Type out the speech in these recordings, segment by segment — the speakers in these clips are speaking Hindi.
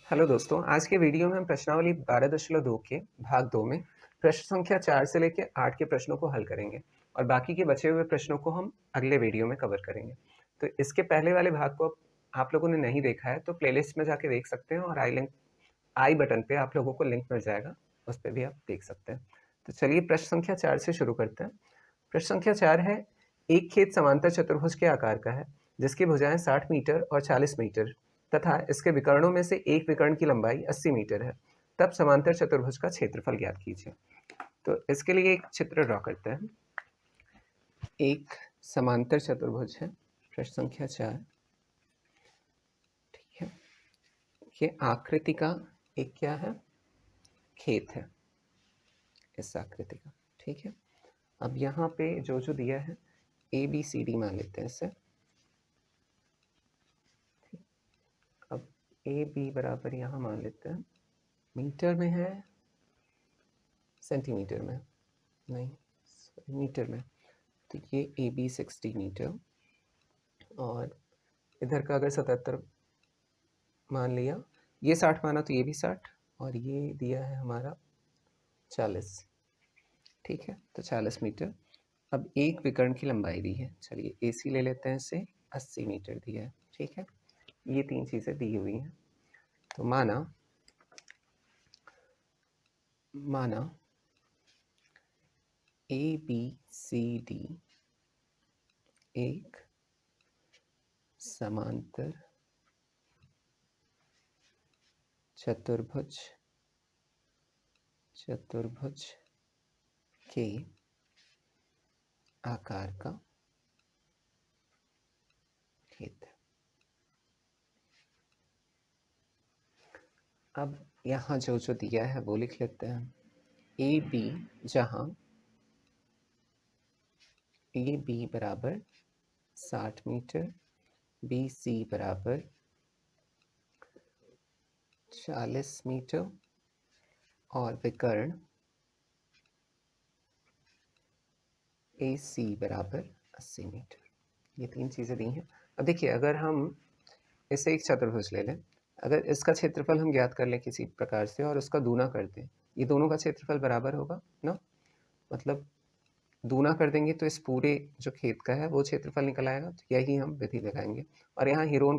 हेलो दोस्तों, आज के वीडियो में हम प्रश्नावली 12.2 के भाग 2 में प्रश्न संख्या 4 से लेकर 8 के प्रश्नों को हल करेंगे और बाकी के बचे हुए प्रश्नों को हम अगले वीडियो में कवर करेंगे। तो इसके पहले वाले भाग को आप लोगों ने नहीं देखा है तो प्लेलिस्ट में जाके देख सकते हैं और आई बटन पे आप लोगों को लिंक मिल जाएगा, उस पर भी आप देख सकते हैं। तो चलिए प्रश्न संख्या 4 से शुरू करते हैं। प्रश्न संख्या 4 है, एक खेत समांतर चतुर्भुज के आकार का है जिसकी भुजाएं 60 मीटर और 40 मीटर तथा इसके विकर्णों में से एक विकर्ण की लंबाई 80 मीटर है। तब समांतर चतुर्भुज का क्षेत्रफल ज्ञात कीजिए। तो इसके लिए एक चित्र ड्रॉ करते हैं। एक समांतर चतुर्भुज है, प्रश्न संख्या 4। ठीक है, ये आकृति का एक क्या है, खेत है इस आकृति का। ठीक है, अब यहाँ पे जो जो दिया है ए बी सी डी मान लेते हैं इससे। अब ए बी बराबर यहाँ मान लेते हैं, मीटर में है सेंटीमीटर में, नहीं मीटर में। तो ये ए बी 60 मीटर और इधर का अगर 77 मान लिया, ये 60 माना तो ये भी 60 और ये दिया है हमारा 40। ठीक है, तो 40 मीटर। अब एक विकर्ण की लंबाई दी है, चलिए ए सी ले लेते हैं, इससे 80 मीटर दिया है। ठीक है, ये तीन चीज़ें दी हुई हैं। तो माना ए बी सी डी एक समांतर चतुर्भुज के आकार का खेत है। अब यहाँ जो जो दिया है वो लिख लेते हैं। ए बी, जहाँ ए बी बराबर 60 मीटर, बी सी बराबर 40 मीटर और विकर्ण ए सी बराबर 80 मीटर। ये तीन चीज़ें दी हैं। अब देखिए, अगर हम इसे एक चतुर्भुज ले लें, अगर इसका क्षेत्रफल हम ज्ञात कर लें किसी प्रकार से और उसका दूना कर दें, ये दोनों का क्षेत्रफल बराबर होगा ना, मतलब दूना कर देंगे तो इस पूरे जो खेत का है वो क्षेत्रफल निकल आएगा। तो यही हम विधि लगाएंगे और यहाँ हीरोन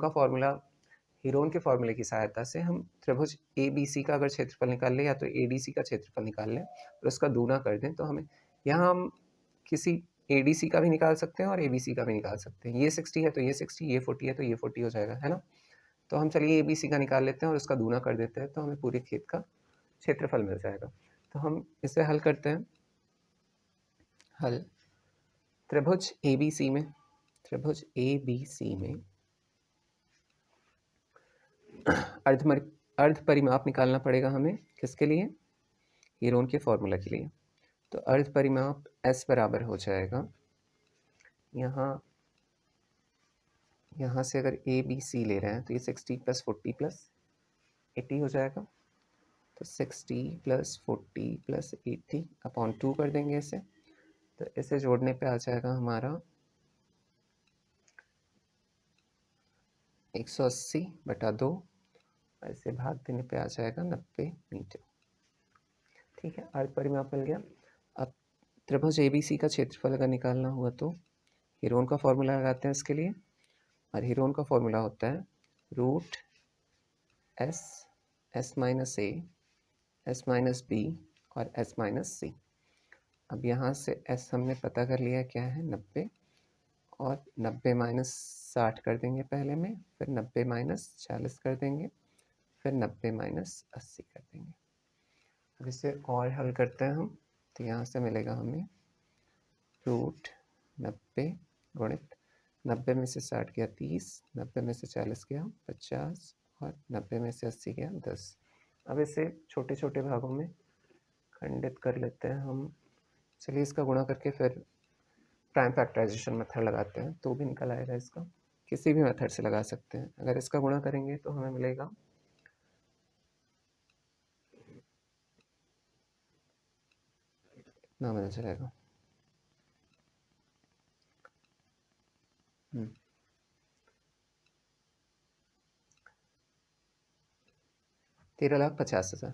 के फॉर्मूले की सहायता से हम त्रिभुज ए बी सी का अगर क्षेत्रफल निकाल लें या तो ए डी सी का क्षेत्रफल निकाल लें और उसका दूना कर दें तो हमें यहाँ हम किसी ए डी सी का भी निकाल सकते हैं और ए बी सी का भी निकाल सकते हैं। ये 60 है तो ये 60, ये 40 है तो ये 40 हो जाएगा, है ना। तो हम चलिए ए बी सी का निकाल लेते हैं और उसका दूना कर देते हैं तो हमें पूरे खेत का क्षेत्रफल मिल जाएगा। तो हम इसे हल करते हैं। हल, त्रिभुज ए बी सी में अर्ध परिमाप निकालना पड़ेगा हमें, किसके लिए, हीरोन के फॉर्मूला के लिए। तो अर्ध परिमाप S बराबर हो जाएगा, यहाँ से अगर ए बी सी ले रहे हैं तो ये 60 + 40 + 80 हो जाएगा। तो 60 + 40 + 80 अपॉन 2 कर देंगे इसे। तो इसे जोड़ने पे आ जाएगा हमारा 180/2, ऐसे भाग देने पे आ जाएगा 90 मीटर। ठीक है, अर्ध परिमाप मिल गया। अब त्रिभुज ए बी सी का क्षेत्रफल अगर निकालना हुआ तो हीरोन का फॉर्मूला लगाते हैं इसके लिए, और हीरोन का फॉर्मूला होता है √S, S - A, S - B और S - C। अब यहाँ से S हमने पता कर लिया क्या है, 90, और 90 - 60 कर देंगे पहले में, फिर 90 - 40 कर देंगे, फिर 90 - 80 कर देंगे। अब इसे और हल करते हैं हम, तो यहाँ से मिलेगा हमें √90 गुणित 90 में से 60 गया 30, 90 में से 40 गया 50 और 90 में से 80 गया 10। अब इसे छोटे छोटे भागों में खंडित कर लेते हैं हम। चलिए इसका गुणा करके फिर प्राइम फैक्टराइजेशन मेथड लगाते हैं तो भी निकल आएगा इसका। किसी भी मेथड से लगा सकते हैं। अगर इसका गुणा करेंगे तो हमें मिलेगा ना, मिल जाएगा 13,50,000।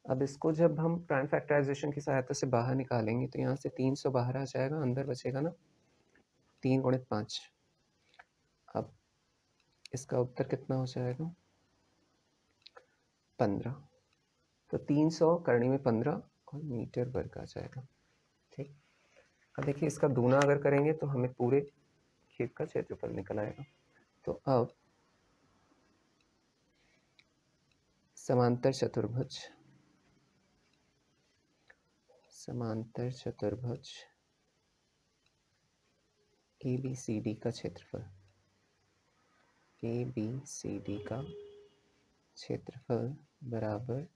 अब इसको जब हम प्राइम फैक्टराइजेशन की सहायता से बाहर निकालेंगे तो यहाँ से 300 बाहर आ जाएगा, अंदर बचेगा ना 3 गुणित 5। अब इसका उत्तर कितना हो जाएगा 15। तो 300 करनी में 15 और मीटर वर्ग आ जाएगा। ठीक, अब देखिए इसका दूना अगर करेंगे तो हमें पूरे खेत का क्षेत्रफल निकल आएगा। तो अब समांतर चतुर्भुज ABCD का क्षेत्रफल बराबर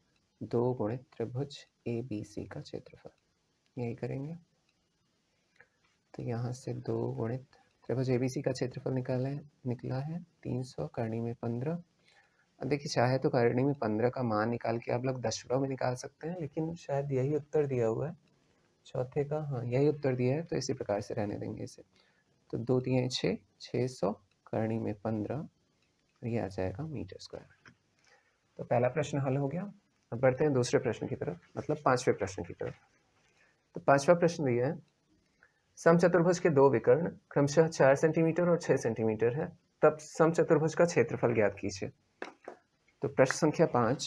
2 गुणित त्रिभुज ABC का क्षेत्रफल, यही करेंगे। तो यहाँ से 2 गुणित त्रिभुज ABC का क्षेत्रफल निकला है 300 करनी में 15। अब देखिए चाहे तो करनी में 15 का मान निकाल के आप लोग दशमलव में निकाल सकते हैं, लेकिन शायद यही उत्तर दिया हुआ है चौथे का, हाँ यही उत्तर दिया है, तो इसी प्रकार से रहने देंगे इसे। तो 2 3 6, 600 करनी में 15, ये आ जाएगा मीटर स्क्वायर। तो पहला प्रश्न हल हो गया। अब बढ़ते हैं दूसरे प्रश्न की तरफ, मतलब पांचवें प्रश्न की तरफ। तो पांचवा प्रश्न दिया है समचतुर्भुज के दो विकर्ण क्रमशः 4 सेंटीमीटर और 6 सेंटीमीटर है, तब समचतुर्भुज का क्षेत्रफल ज्ञात कीजिए। तो प्रश्न संख्या 5।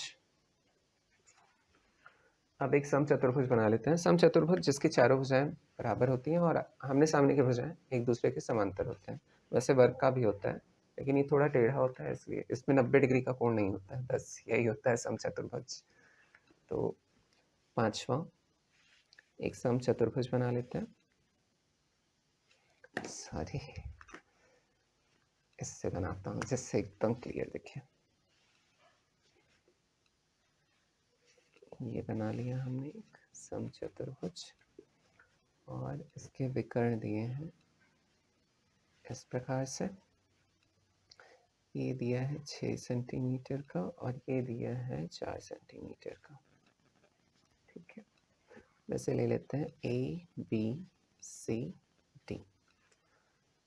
अब एक समचतुर्भुज बना लेते हैं। समचतुर्भुज जिसकी चारों भुजाएं बराबर होती हैं और आमने सामने की भुजाएं एक दूसरे के समांतर होते हैं। वैसे वर्ग का भी होता है, लेकिन ये थोड़ा टेढ़ा होता है, इसलिए इसमें 90 डिग्री का कोण नहीं होता है, बस यही होता है समचतुर्भुज। तो पांचवा एक समचतुर्भुज बना लेते हैं। सॉरी, इससे बनाता हूँ जिससे एकदम क्लियर दिखे। ये बना लिया हमने एक समचतुर्भुज और इसके विकर्ण दिए हैं इस प्रकार से। ये दिया है 6 सेंटीमीटर का और ये दिया है 4 सेंटीमीटर का। ठीक है, वैसे ले लेते हैं ABCD।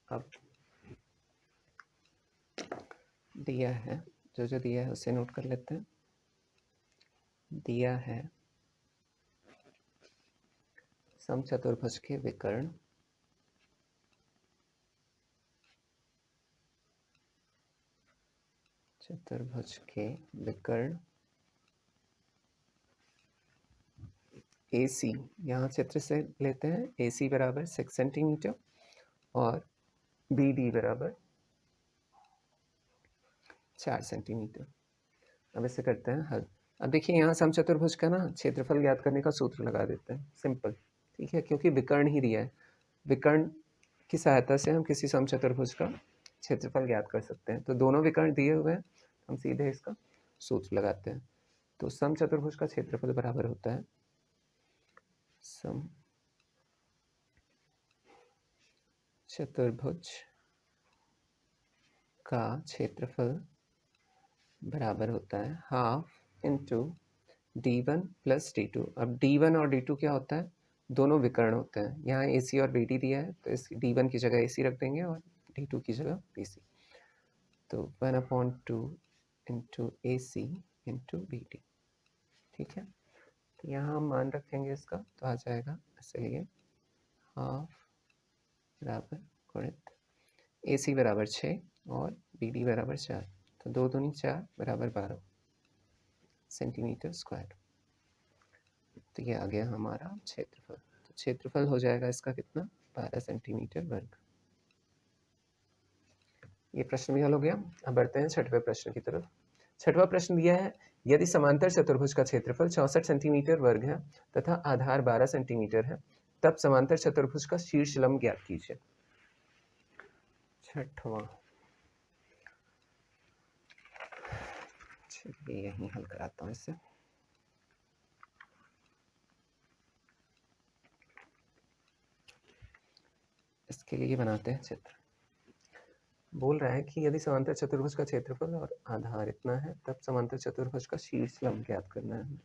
अब दिया है, जो दिया है उसे नोट कर लेते हैं। दिया है समचतुर्भुज के विकर्ण AC, यहाँ चित्र से लेते हैं। AC बराबर 6 सेंटीमीटर और BD बराबर 4 सेंटीमीटर। अब इसे करते हैं हल। अब देखिए यहाँ समचतुर्भुज का ना क्षेत्रफल ज्ञात करने का सूत्र लगा देते हैं, सिंपल। ठीक है, क्योंकि विकर्ण ही दिया है, विकर्ण की सहायता से हम किसी समचतुर्भुज का क्षेत्रफल ज्ञात कर सकते हैं। तो दोनों विकर्ण दिए हुए हैं, हम सीधे इसका सूत्र लगाते हैं। तो समचतुर्भुज का क्षेत्रफल बराबर होता है समचतुर्भुज का क्षेत्रफल बराबर होता है half into D1 plus D2। अब D1 और D2 क्या होता है, दोनों विकर्ण होते हैं। यहाँ AC और BD दिया है, तो इस D1 की जगह AC रख देंगे और D2 की जगह BC। तो 1/2 इंटू AC इंटू BD। ठीक है, तो यहाँ हम मान रखेंगे इसका, तो आ जाएगा इसलिए हाफ बराबर गुणित AC बराबर 6 और BD बराबर 4, तो 2 दूनी 4 बराबर 12 सेंटीमीटर स्क्वायर। तो ये आ गया हमारा क्षेत्रफल। तो क्षेत्रफल हो जाएगा इसका कितना, 12 सेंटीमीटर वर्ग। ये प्रश्न भी हल हो गया। अब बढ़ते हैं छठवें प्रश्न की तरफ। छठवां प्रश्न दिया है यदि समांतर चतुर्भुज का क्षेत्रफल 64 सेंटीमीटर वर्ग है तथा आधार 12 सेंटीमीटर है, तब समांतर चतुर्भुज का शीर्ष लंब ज्ञात कीजिए। छठवां, चलिए यहीं हल कराता हूँ इससे। इसके लिए बनाते हैं चित्र। बोल रहा है कि यदि समांतर चतुर्भुज का क्षेत्रफल और आधार इतना है, तब समांतर चतुर्भुज का शीर्ष लंब ज्ञात करना है।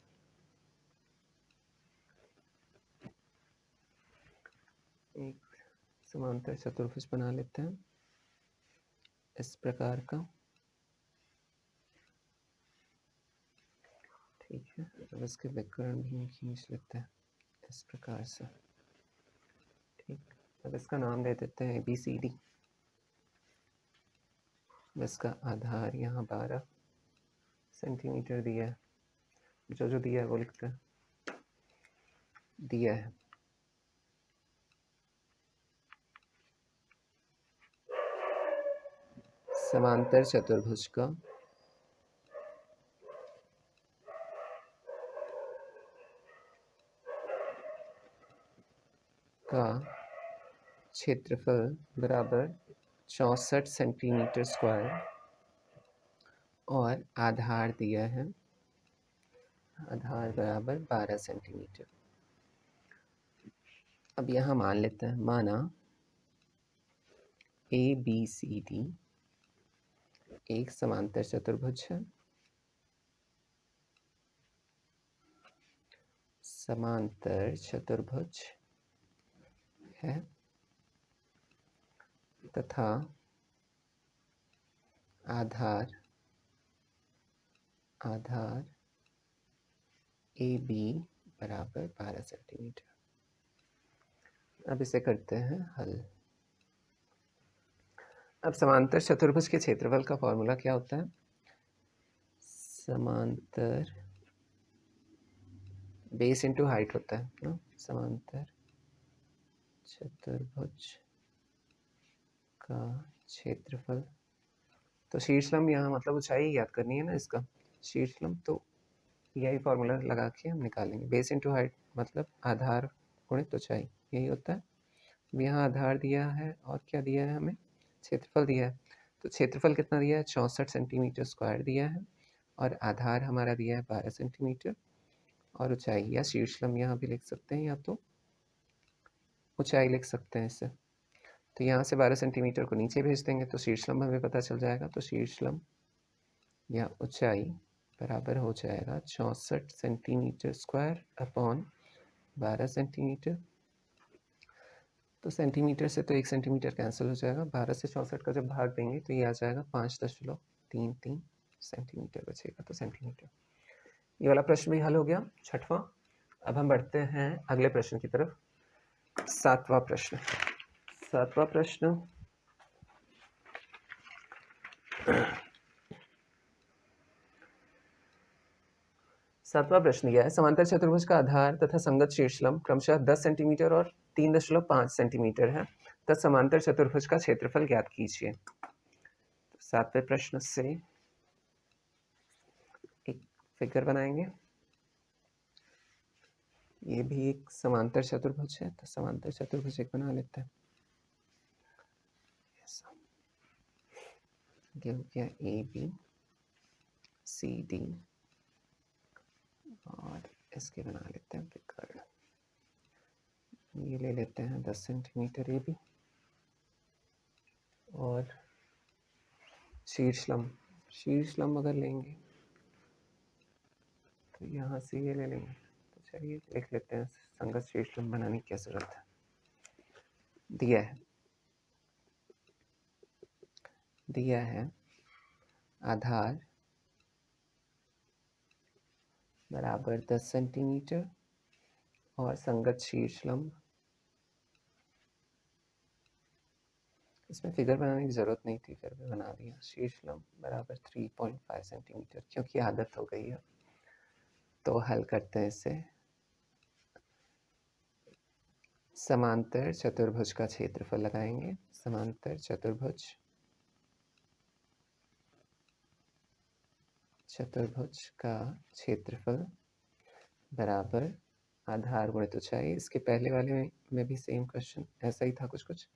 एक समांतर चतुर्भुज बना लेते हैं इस प्रकार का। ठीक है, अब इसके विकर्ण भी खींच लेते हैं इस प्रकार से। ठीक, अब इसका नाम दे देते हैं ABCD। इसका आधार यहाँ 12 सेंटीमीटर दिया है, जो दिया है वो लिखते हैं, दिया है। समांतर चतुर्भुज का क्षेत्रफल बराबर 64 सेंटीमीटर स्क्वायर और आधार दिया है, आधार बराबर 12 सेंटीमीटर। अब यहाँ मान लेते हैं, माना ABCD एक समांतर चतुर्भुज है, समांतर चतुर्भुज है तथा आधार AB बराबर 12 सेंटीमीटर। अब इसे करते हैं हल। अब समांतर चतुर्भुज के क्षेत्रफल का फॉर्मूला क्या होता है? समांतर बेस इनटू हाइट होता है ना, समांतर चतुर्भुज का क्षेत्रफल। तो शीर्षलंब यहाँ मतलब ऊंचाई याद करनी है ना इसका, शीर्षलंब, तो यही फॉर्मूला लगा के हम निकालेंगे। बेस इनटू हाइट मतलब आधार गुणित ऊंचाई, यही होता है। यहाँ आधार दिया है और क्या दिया है हमें, क्षेत्रफल दिया है। तो क्षेत्रफल कितना दिया है, 64 सेंटीमीटर स्क्वायर दिया है और आधार हमारा दिया है 12 सेंटीमीटर और ऊंचाई या शीर्षलंब यहाँ भी लिख सकते हैं या तो ऊंचाई लिख सकते हैं इससे। तो यहाँ से 12 सेंटीमीटर को नीचे भेज देंगे तो शीर्षलंब हमें पता चल जाएगा। तो शीर्षलंब या ऊंचाई बराबर हो जाएगा 64 सेंटीमीटर स्क्वायर अपॉन 12 सेंटीमीटर। तो सेंटीमीटर से तो 1 सेंटीमीटर कैंसिल हो जाएगा, 12 से 64 का जब भाग देंगे तो ये आ जाएगा 5.33 सेंटीमीटर बचेगा, तो सेंटीमीटर। ये वाला प्रश्न भी हल हो गया, छठवां। अब हम बढ़ते हैं अगले प्रश्न की तरफ, सातवां प्रश्न। सातवां प्रश्न सातवां प्रश्न यह है, समांतर चतुर्भुज का आधार तथा संगत शीर्षलंब क्रमशः 10 सेंटीमीटर और 3.5 सेंटीमीटर है, तथा समांतर चतुर्भुज का क्षेत्रफल ज्ञात कीजिए। तो सातवें प्रश्न से एक फिगर बनाएंगे। ये भी एक समांतर चतुर्भुज है, तो समांतर चतुर्भुज एक बना लेते हैं। ये हो गया ABCD और इसके बना लेते हैं विकर्ण। ये ले लेते हैं 10 सेंटीमीटर AB और शीर्षलंब अगर लेंगे तो यहाँ से ये ले लेंगे। तो चलिए लिख लेते हैं, संगत शीर्षलंब बनाने की क्या जरूरत है। दिया है आधार बराबर 10 सेंटीमीटर और संगत शीर्षलंब, इसमें फिगर बनाने की जरूरत नहीं थी, फिर भी बना दिया। शीर्षलंब बराबर 3.5 सेंटीमीटर, क्योंकि आदत हो गई है। तो हल करते हैं इसे। समांतर चतुर्भुज का क्षेत्रफल लगाएंगे, समांतर चतुर्भुज का क्षेत्रफल बराबर आधार गुणित ऊंचाई। इसके पहले वाले में भी सेम क्वेश्चन ऐसा ही था, कुछ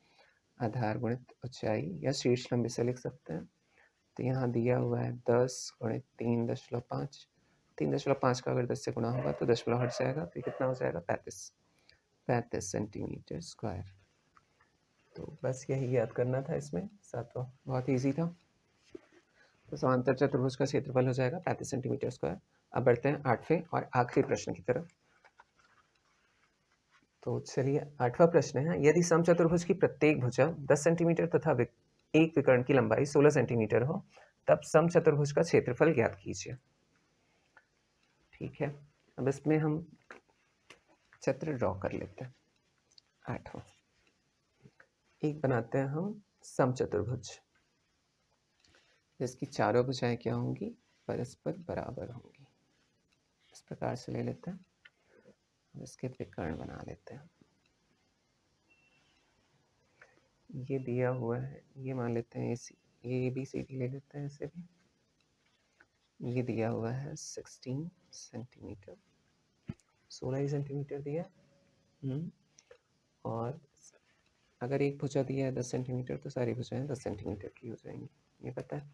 आधार गुणित ऊंचाई या शीर्षलंब से लिख सकते हैं। तो यहाँ दिया हुआ है 10 गुणित 3.5, 3.5 का अगर 10 से गुणा होगा तो दशमलव हट जाएगा, तो कितना हो जाएगा 35 सेंटीमीटर स्क्वायर। तो बस यही याद करना था इसमें, सातवां बहुत इजी था। तो समांतर चतुर्भुज का क्षेत्रफल हो जाएगा 35 सेंटीमीटर स्क्वायर। अब बढ़ते हैं आठवें और आखिरी प्रश्न की तरफ। तो चलिए आठवां प्रश्न है, यदि समचतुर्भुज की प्रत्येक भुजा 10 सेंटीमीटर तथा एक विकर्ण की लंबाई 16 सेंटीमीटर हो, तब समचतुर्भुज का क्षेत्रफल ज्ञात कीजिए। ठीक है, अब इसमें हम चित्र ड्रॉ कर लेते हैं। 8वां एक बनाते हैं हम समचतुर्भुज, जिसकी चारों भुजाएं क्या होंगी, परस्पर बराबर होंगी। इस प्रकार से ले लेते हैं, इसके विकर्ण बना लेते हैं। ये दिया हुआ है, ये मान लेते हैं ये ABCD ले लेते हैं इसे भी। ये दिया हुआ है 16 सेंटीमीटर, 16 ही सेंटीमीटर दिया। और अगर एक भुजा दिया है 10 सेंटीमीटर तो सारी भुजाएं 10 सेंटीमीटर की हो जाएंगी, ये पता है।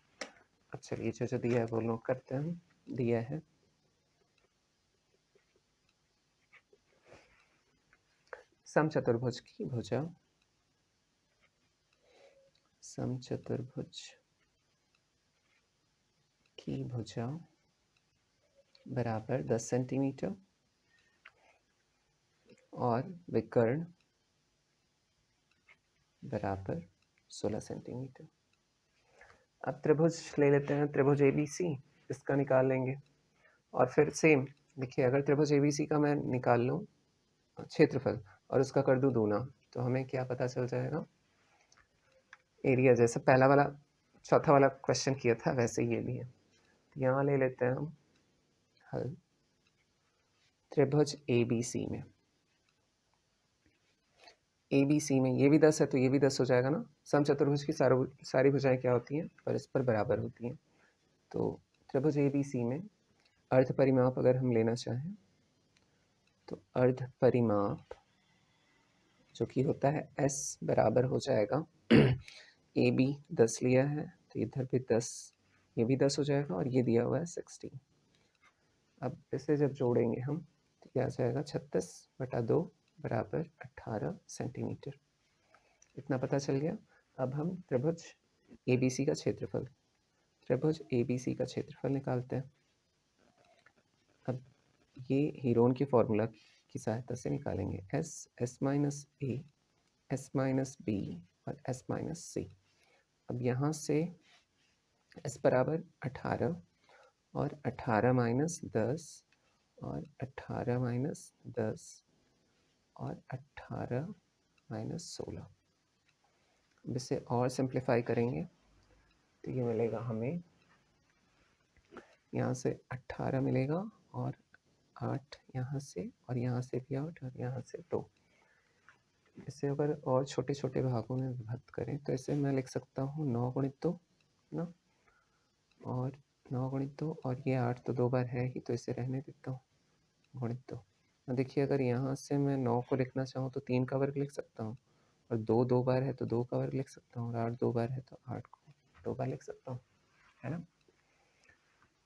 अब चलिए जो दिया है वो नोट करते हैं हम। दिया है समचतुर्भुज की भुजा, समचतुर्भुज की भुजा बराबर 10 सेंटीमीटर और विकर्ण बराबर 16 सेंटीमीटर। अब त्रिभुज ले लेते हैं, त्रिभुज ABC, इसका निकाल लेंगे। और फिर सेम देखिए, अगर त्रिभुज ABC का मैं निकाल लूँ क्षेत्रफल और उसका कर दूँ दूना, तो हमें क्या पता चल जाएगा, एरिया। जैसे पहला वाला चौथा वाला क्वेश्चन किया था वैसे ये भी है। तो यहाँ ले लेते हैं हम हल त्रिभुज ABC में। ABC में ये भी 10 है तो ये भी 10 हो जाएगा ना। समचतुर्भुज की सारी भुजाएं क्या होती हैं, परस्पर बराबर होती हैं। तो त्रिभुज ABC में अर्ध परिमाप अगर हम लेना चाहें तो अर्ध परिमाप जो कि होता है S बराबर हो जाएगा AB 10 लिया है तो इधर भी 10, ये भी 10 हो जाएगा और ये दिया हुआ है 16। अब इसे जब जोड़ेंगे हम तो क्या आ जाएगा, 36/2 बराबर 18 सेंटीमीटर। इतना पता चल गया। अब हम त्रिभुज ABC का क्षेत्रफल, त्रिभुज ABC का क्षेत्रफल निकालते हैं। अब ये हीरोन के फॉर्मूला की सहायता से निकालेंगे। S minus A, S minus B और S माइनस C। अब यहाँ से S बराबर 18 और 18 माइनस 10 और 18 माइनस 10 और 18 माइनस 16। अब इसे और सिंप्लीफाई करेंगे तो ये मिलेगा हमें, यहाँ से 18 मिलेगा और 8 यहाँ से और यहाँ से भी 8 और यहाँ से 2। इसे अगर और छोटे छोटे भागों में विभक्त करें तो इसे मैं लिख सकता हूँ 9 गुणित 2 ना, और 9 गुणित 2 और ये 8 तो 2 बार है ही तो इसे रहने देता हूँ, गुणित 2। अब देखिए, अगर यहाँ से मैं 9 को लिखना चाहूँ तो 3 का वर्ग लिख सकता हूँ, और 2 2 बार है तो 2 का वर्ग लिख सकता हूँ, और 8 2 बार है तो 8 को 2 बार लिख सकता हूँ, है ना।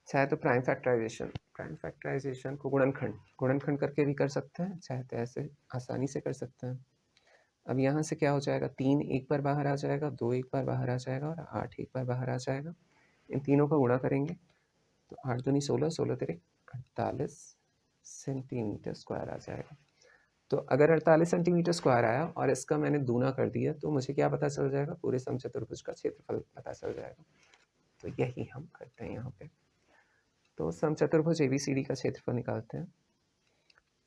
चाहे तो प्राइम फैक्टराइजेशन को गुणनखंड करके भी कर सकते हैं, चाहे तो ऐसे आसानी से कर सकते हैं। अब यहाँ से क्या हो जाएगा, 3 एक बार बाहर आ जाएगा, 2 एक बार बाहर आ जाएगा और 8 एक बार बाहर आ जाएगा। इन तीनों का गुणा करेंगे तो 8 दूनी 16, 16 तेरे 48 सेंटीमीटर स्क्वायर आ जाएगा। तो अगर 48 सेंटीमीटर स्क्वायर आया और इसका मैंने दूना कर दिया तो मुझे क्या पता चल जाएगा, पूरे समचतुर्भुज का क्षेत्रफल पता चल जाएगा। तो यही हम करते हैं यहाँ पे। तो समचतुर्भुज ABCD का क्षेत्रफल निकालते हैं।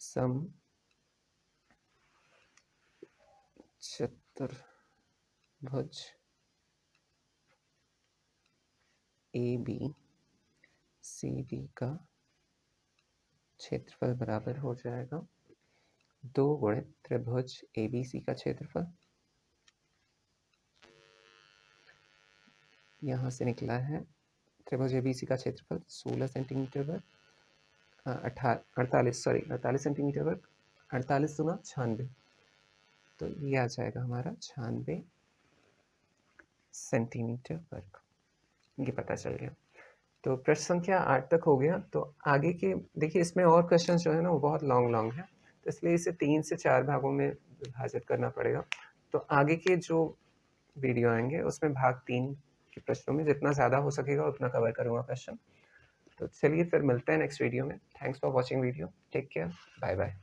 समचतुर्भुज ABCD का क्षेत्रफल बराबर हो जाएगा 2 गुणित त्रिभुज ABC का क्षेत्रफल। यहाँ से निकला है त्रिभुज ABC का क्षेत्रफल 16 सेंटीमीटर वर्ग, 48 सेंटीमीटर वर्ग, 48 दूना 96, तो ये आ जाएगा हमारा 96 सेंटीमीटर वर्ग। ये पता चल गया। तो प्रश्न संख्या 8 तक हो गया। तो आगे के देखिए, इसमें और क्वेश्चन जो है ना वो बहुत लॉन्ग है, तो इसलिए इसे 3 से 4 भागों में विभाजित करना पड़ेगा। तो आगे के जो वीडियो आएंगे उसमें भाग 3 के प्रश्नों में जितना ज़्यादा हो सकेगा उतना कवर करूँगा क्वेश्चन। तो चलिए फिर मिलते हैं नेक्स्ट वीडियो में। Thanks for watching video, take care, bye bye.